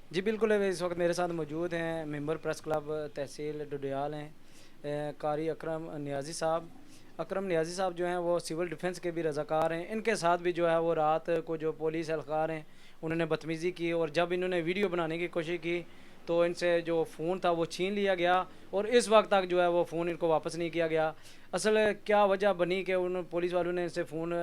जी बिल्कुल, इस वक्त मेरे साथ मौजूद हैं मेंबर प्रेस क्लब तहसील डोडियाल हैं, कारी अकरम नियाज़ी साहब जो हैं वो सिविल डिफेंस के भी रज़ाकार हैं। इनके साथ भी जो है वो रात को जो पुलिस एहलकार हैं उन्होंने बदतमीज़ी की, और जब इन्होंने वीडियो बनाने की कोशिश की तो इनसे जो फ़ोन था वो छीन लिया गया, और इस वक्त तक जो है वो फ़ोन इनको वापस नहीं किया गया। असल क्या वजह बनी कि उन पुलिस वालों ने इनसे फ़ोन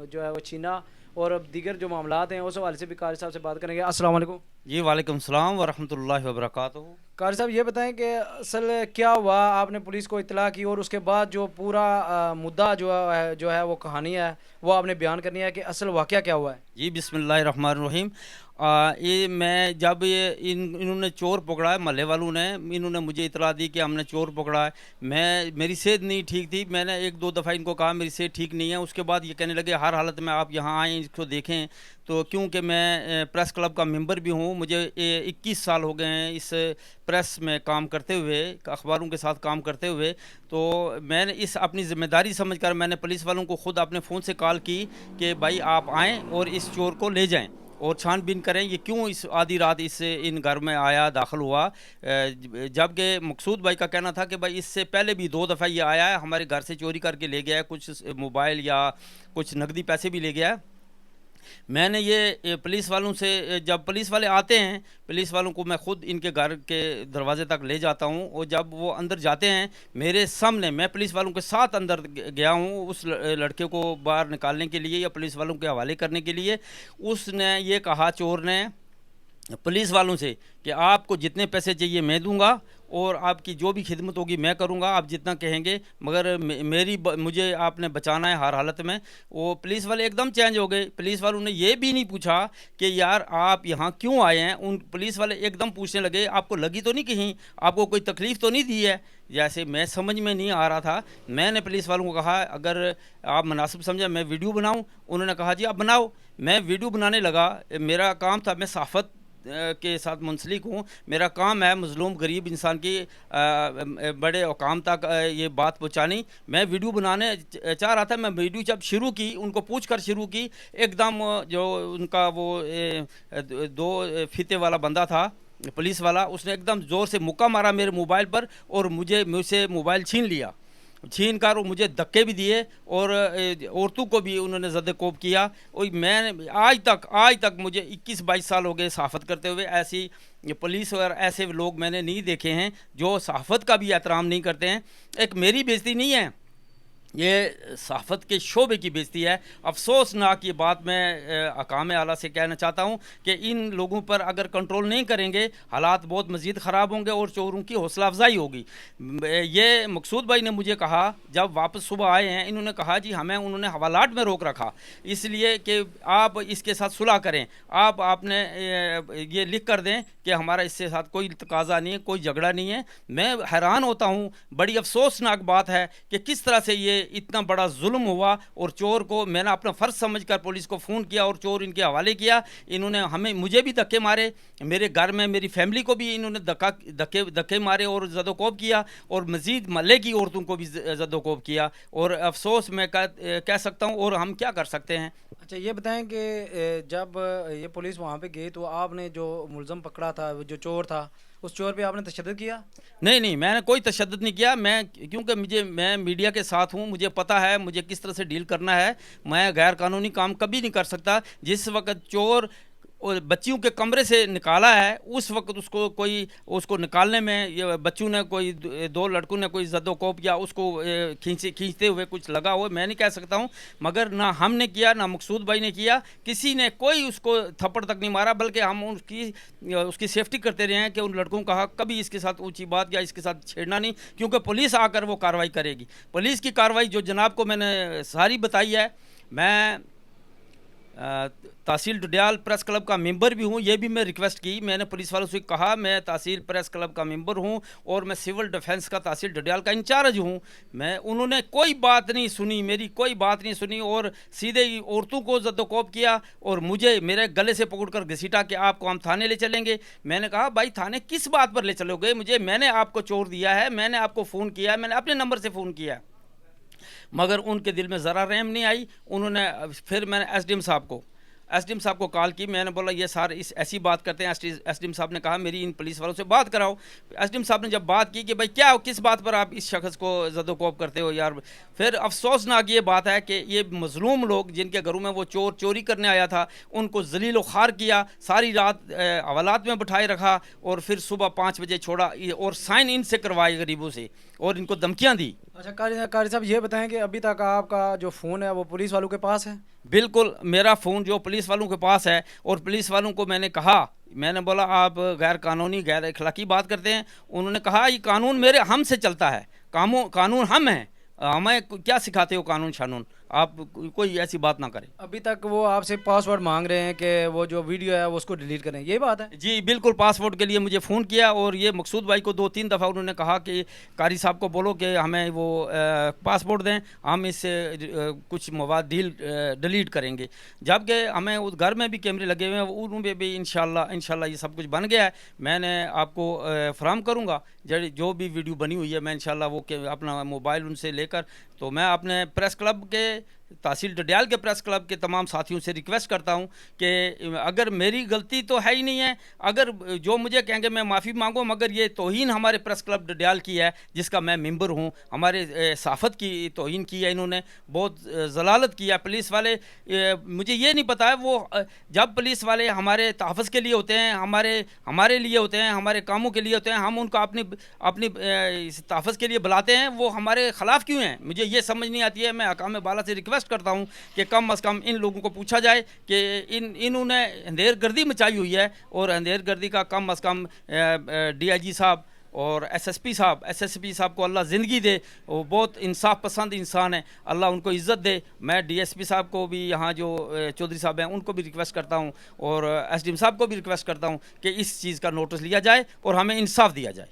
जो है वो छीना, और अब दीगर जो मामलात हैं उस हवाले से भी कारी साहब से बात करेंगे। अस्सलाम वालेकुम। जी वालेकुम सलाम व रहमतुल्लाहि व बरकातुहू। कारी साहब ये बताएं कि असल क्या हुआ, आपने पुलिस को इतला की और उसके बाद जो पूरा मुद्दा जो है वो कहानी है वो आपने बयान करनी है कि असल वाक़या क्या हुआ है। जी बिस्मिल्लाहिर्रहमानिर्रहीम। ये मैं जब ये इन्होंने चोर पकड़ा है, महल्ले वालों ने इन्होंने मुझे इतला दी कि हमने चोर पकड़ा है। मेरी सेहत नहीं ठीक थी, मैंने एक दो दफ़ा इनको कहा मेरी सेहत ठीक नहीं है। उसके बाद ये कहने लगे हर हालत में आप यहाँ आएँ, इसको देखें। तो क्योंकि मैं प्रेस क्लब का मेंबर भी हूँ, मुझे 21 साल हो गए हैं इस प्रेस में काम करते हुए, अखबारों के साथ काम करते हुए। तो मैंने इस अपनी ज़िम्मेदारी समझकर मैंने पुलिस वालों को ख़ुद अपने फ़ोन से कॉल की कि भाई आप आएँ और इस चोर को ले जाएँ और छानबीन करें ये क्यों इस आधी रात इन घर में आया, दाखिल हुआ। जबकि मकसूद भाई का कहना था कि भाई इससे पहले भी 2 दफ़ा ये आया है, हमारे घर से चोरी करके ले गया है, कुछ मोबाइल या कुछ नकदी पैसे भी ले गया है। मैंने ये पुलिस वालों से जब पुलिस वाले आते हैं, पुलिस वालों को मैं ख़ुद इनके घर के दरवाज़े तक ले जाता हूँ, और जब वो अंदर जाते हैं मेरे सामने, मैं पुलिस वालों के साथ अंदर गया हूँ उस लड़के को बाहर निकालने के लिए या पुलिस वालों के हवाले करने के लिए। उसने ये कहा, चोर ने पुलिस वालों से, कि आपको जितने पैसे चाहिए मैं दूंगा और आपकी जो भी खिदमत होगी मैं करूंगा, आप जितना कहेंगे, मगर मुझे आपने बचाना है हर हालत में। वो पुलिस वाले एकदम चेंज हो गए। पुलिस वालों ने ये भी नहीं पूछा कि यार आप यहाँ क्यों आए हैं। उन पुलिस वाले एकदम पूछने लगे आपको लगी तो नहीं कहीं, आपको कोई तकलीफ़ तो नहीं दी है। जैसे मैं समझ में नहीं आ रहा था। मैंने पुलिस वालों को कहा अगर आप मुनासिब समझा मैं वीडियो बनाऊं। उन्होंने कहा जी आप बनाओ। मैं वीडियो बनाने लगा। मेरा काम था, मैं सहाफ़त के साथ मुंसलिक हूँ। मेरा काम है मज़लूम गरीब इंसान की बड़े औकाम तक ये बात पहुँचानी। मैं वीडियो बनाने चाह रहा था। मैं वीडियो जब शुरू की, उनको पूछ कर शुरू की, एकदम जो उनका वो दो फीते वाला बंदा था पुलिस वाला, उसने एकदम ज़ोर से मुक्का मारा मेरे मोबाइल पर और मुझसे मोबाइल छीन लिया। छीन कर वो मुझे धक्के भी दिए और औरतों को भी उन्होंने ज़द-ए-कोब किया। और मैं आज तक मुझे 21-22 साल हो गए सहाफ़त करते हुए, ऐसी पुलिस और ऐसे लोग मैंने नहीं देखे हैं जो सहाफ़त का भी एहतराम नहीं करते हैं। एक मेरी बेइज़्ज़ती नहीं है, ये सहाफ़त के शोबे की बेइज़्ज़ती है। अफ़सोसनाक ये बात मैं हकाम आला से कहना चाहता हूँ कि इन लोगों पर अगर कंट्रोल नहीं करेंगे, हालात बहुत मज़ीद ख़राब होंगे और चोरों की हौसला अफ़ज़ाई होगी। ये मकसूद भाई ने मुझे कहा, जब वापस सुबह आए हैं, इन्होंने कहा जी हमें उन्होंने हवालात में रोक रखा इसलिए कि आप इसके साथ सुलह करें। आपने ये लिख कर दें कि हमारा इसके साथ कोई तकाज़ा नहीं है, कोई झगड़ा नहीं है। मैं हैरान होता हूँ, बड़ी अफ़सोसनाक बात है कि किस तरह से ये इतना बड़ा जुल्म हुआ। और चोर को मैंने अपना फ़र्ज़ समझकर पुलिस को फ़ोन किया और चोर इनके हवाले किया। इन्होंने मुझे भी धक्के मारे, मेरे घर में मेरी फैमिली को भी इन्होंने धक्के मारे और ज़द-ओ-कोब किया, और मज़ीद महल्ले की औरतों को भी ज़द-ओ-कोब किया। और अफ़सोस मैं कह सकता हूँ, और हम क्या कर सकते हैं। अच्छा ये बताएं कि जब ये पुलिस वहाँ पे गई तो आपने जो मुलज़म पकड़ा था, जो चोर था, उस चोर पे आपने तशद्दुद किया? नहीं, नहीं, मैंने कोई तशद्दुद नहीं किया। क्योंकि मैं मीडिया के साथ हूँ, मुझे पता है मुझे किस तरह से डील करना है। मैं गैर कानूनी काम कभी नहीं कर सकता। जिस वक़्त चोर और बच्चियों के कमरे से निकाला है, उस वक़्त उसको निकालने में ये बच्चों ने दो लड़कों ने कोई ज़द-ओ-कोब किया, उसको खींचते हुए कुछ लगा हो, मैं नहीं कह सकता हूँ। मगर ना हमने किया, ना मकसूद भाई ने किया, किसी ने कोई उसको थप्पड़ तक नहीं मारा, बल्कि हम उसकी सेफ्टी करते रहे हैं कि उन लड़कों को कहा कभी इसके साथ ऊँची बात या इसके साथ छेड़ना नहीं, क्योंकि पुलिस आकर वो कार्रवाई करेगी। पुलिस की कार्रवाई जो जनाब को मैंने सारी बताई है। मैं तहसील डोडियाल प्रेस क्लब का मेंबर भी हूँ। ये भी मैं रिक्वेस्ट की, मैंने पुलिस वालों से कहा मैं तहसील प्रेस क्लब का मेंबर हूँ और मैं सिविल डिफेंस का तहसील डोडियाल का इंचार्ज हूँ। उन्होंने कोई बात नहीं सुनी, मेरी कोई बात नहीं सुनी, और सीधे ही औरतों को ज़द-ओ-कोब किया और मुझे मेरे गले से पकड़कर घसीटा कि आपको हम थाने ले चलेंगे। मैंने कहा भाई थाने किस बात पर ले चलोगे मुझे? मैंने आपको चोर दिया है, मैंने आपको फ़ोन किया है, मैंने अपने नंबर से फ़ोन किया। मगर उनके दिल में ज़रा रहम नहीं आई। फिर मैंने एसडीएम साहब को एसडीएम साहब को कॉल की, मैंने बोला ये सर इस ऐसी बात करते हैं। एसडीएम साहब ने कहा मेरी इन पुलिस वालों से बात कराओ। एसडीएम साहब ने जब बात की कि भाई क्या किस बात पर आप इस शख्स को ज़दोकोब करते हो यार, फिर अफसोसनाक ये बात है कि ये मजलूम लोग जिनके घरों में वो चोर चोरी करने आया था उनको जलील ख़ार किया, सारी रात हवालात में बिठाए रखा और फिर सुबह 5 बजे छोड़ा और साइन इन से करवाए गरीबों से और इनको धमकियाँ दी। अच्छा कारी साहब, ये बताएं कि अभी तक आपका जो फ़ोन है वो पुलिस वालों के पास है? बिल्कुल, मेरा फ़ोन जो पुलिस वालों के पास है और पुलिस वालों को मैंने कहा, मैंने बोला आप गैर कानूनी गैर अखलाकी बात करते हैं। उन्होंने कहा ये कानून मेरे हम से चलता है, कानून हम हैं, हमें क्या सिखाते हो कानून शानून, आप कोई ऐसी बात ना करें। अभी तक वो आपसे पासवर्ड मांग रहे हैं कि वो जो वीडियो है वो उसको डिलीट करें, ये बात है? जी बिल्कुल, पासपोर्ट के लिए मुझे फ़ोन किया और ये मकसूद भाई को 2-3 दफ़ा उन्होंने कहा कि कारी साहब को बोलो कि हमें वो पासपोर्ट दें, हम इससे कुछ मवाद डिलीट करेंगे। जबकि हमें उस घर में भी कैमरे लगे हुए हैं, उनमें भी इंशाल्लाह ये सब कुछ बन गया है। मैंने आपको फराहम करूँगा जो भी वीडियो बनी हुई है, मैं इंशाल्लाह वो अपना मोबाइल उनसे लेकर, तो मैं अपने प्रेस क्लब के तहसील डडियाल के प्रेस क्लब के तमाम साथियों से रिक्वेस्ट करता हूं कि अगर मेरी गलती तो है ही नहीं है, अगर जो मुझे कहेंगे मैं माफ़ी मांगूं, मगर ये तौहीन हमारे प्रेस क्लब डडियाल की है जिसका मैं मेंबर हूं, हमारे सहाफ़त की तौहीन की है, इन्होंने बहुत जलालत किया। पुलिस वाले मुझे ये नहीं पता है वो जब पुलिस वाले हमारे तहफ़्फ़ुज़ के लिए होते हैं, हमारे लिए होते हैं, हमारे कामों के लिए होते हैं, हम उनको अपनी तहफ़्फ़ुज़ के लिए बुलाते हैं, वो हमारे ख़िलाफ़ क्यों हैं, मुझे ये समझ नहीं आती है। मैं हकाम बाला से रिक्वेस्ट करता हूं कि कम अज़ कम इन लोगों को पूछा जाए कि इन्होंने अंधेरगर्दी मचाई हुई है और अंधेरगर्दी का कम अज़ कम डीआईजी साहब और एसएसपी साहब को अल्लाह ज़िंदगी दे, वो बहुत इंसाफ पसंद इंसान है, अल्लाह उनको इज़्ज़त दे। मैं डीएसपी साहब को भी, यहाँ जो चौधरी साहब हैं उनको भी रिक्वेस्ट करता हूँ और एसडीएम साहब को भी रिक्वेस्ट करता हूँ कि इस चीज़ का नोटिस लिया जाए और हमें इंसाफ दिया जाए।